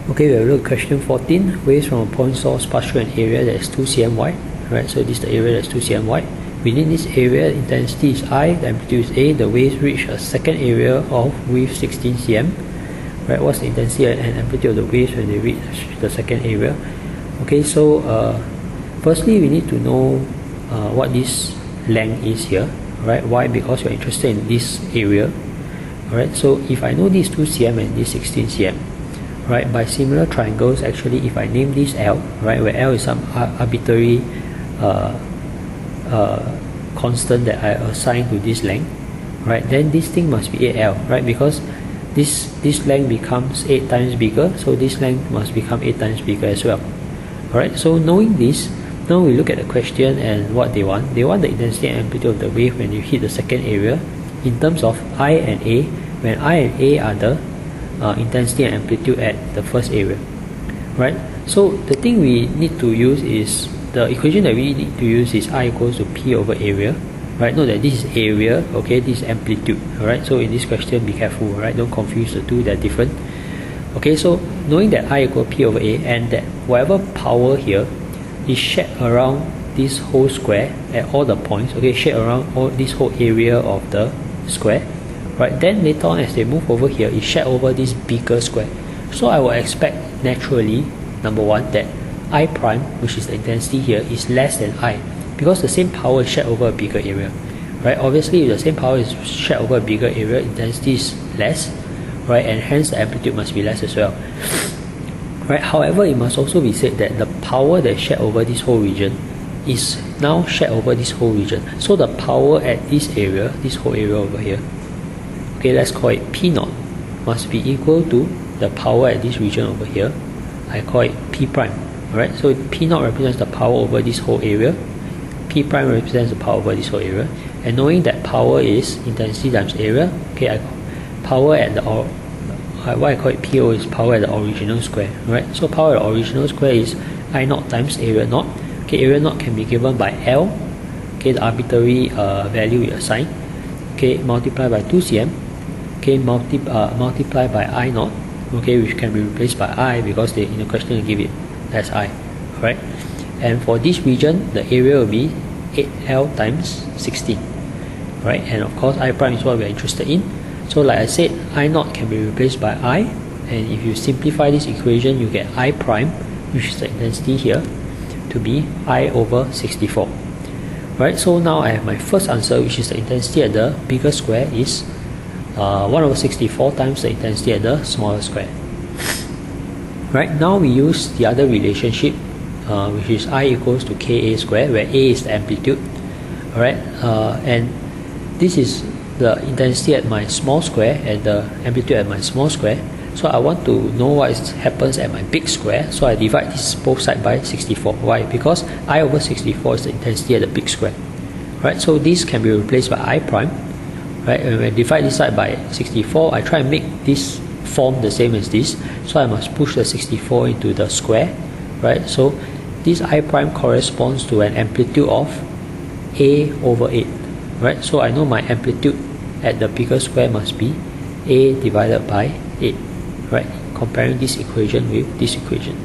Okay, we have a look at question 14. Waves from a point source pass through an area that is 2 cm wide. Right, so this is the area that is 2 cm wide. Within this area, intensity is I, the amplitude is A. The waves reach a second area of width 16 cm. Right, what's the intensity and amplitude of the waves when they reach the second area? Okay, so firstly, we need to know what this length is here. Right, why? Because you're interested in this area. Alright, so if I know this 2 cm and this 16 cm, right, by similar triangles, actually, if I name this L, right, where L is some arbitrary constant that I assign to this length, right, then this thing must be 8L, right, because this length becomes 8 times bigger, so this length must become 8 times bigger as well. Alright, so knowing this, now we look at the question and what they want. They want the intensity and amplitude of the wave when you hit the second area in terms of I and A, when I and A are the intensity and amplitude at the first area. Right, so the thing we need to use is, the equation that we need to use is I equals to P over area. Right, note that this is area, okay, this is amplitude. Alright, so in this question, be careful, right, don't confuse the two, they're different. Okay, so knowing that I equal P over A and that whatever power here is shared around this whole square at all the points, okay, shared around all this whole area of the square, right, then later on as they move over here, it's shared over this bigger square. So I will expect naturally, number one, that I prime, which is the intensity here, is less than I, because the same power is shared over a bigger area. Right, obviously if the same power is shared over a bigger area, intensity is less, right, and hence the amplitude must be less as well. Right, however, it must also be said that the power that is shared over this whole region is now shared over this whole region. So the power at this area, this whole area over here, okay, let's call it P naught, must be equal to the power at this region over here. I call it P prime. Alright, so P naught represents the power over this whole area, P prime represents the power over this whole area, and knowing that power is intensity times area, okay, I power at the why I call it PO is power at the original square. Right, so power at the original square is I naught times area naught. Okay, area naught can be given by L, okay, the arbitrary value we assign, okay, multiplied by 2 cm, okay, multiplied by I naught, okay, which can be replaced by I because they in the question they give it as I. Right, and for this region the area will be 8L times 16. Right, and of course I prime is what we are interested in. So like I said, I naught can be replaced by I, and if you simplify this equation, you get I prime, which is the intensity here, to be I over 64. Right, so now I have my first answer, which is the intensity at the bigger square is 1 over 64 times the intensity at the smaller square. Right, now we use the other relationship, which is I equals to Ka square, where A is the amplitude. Alright, and this is the intensity at my small square and the amplitude at my small square. So I want to know what happens at my big square, so I divide this both sides by 64. Why? Because I over 64 is the intensity at the big square. Right, so this can be replaced by I prime. Right, when I divide this side by 64, I try and make this form the same as this, so I must push the 64 into the square. Right, so this I prime corresponds to an amplitude of A over 8. Right, so I know my amplitude at the bigger square must be A divided by 8. Right, comparing this equation with this equation.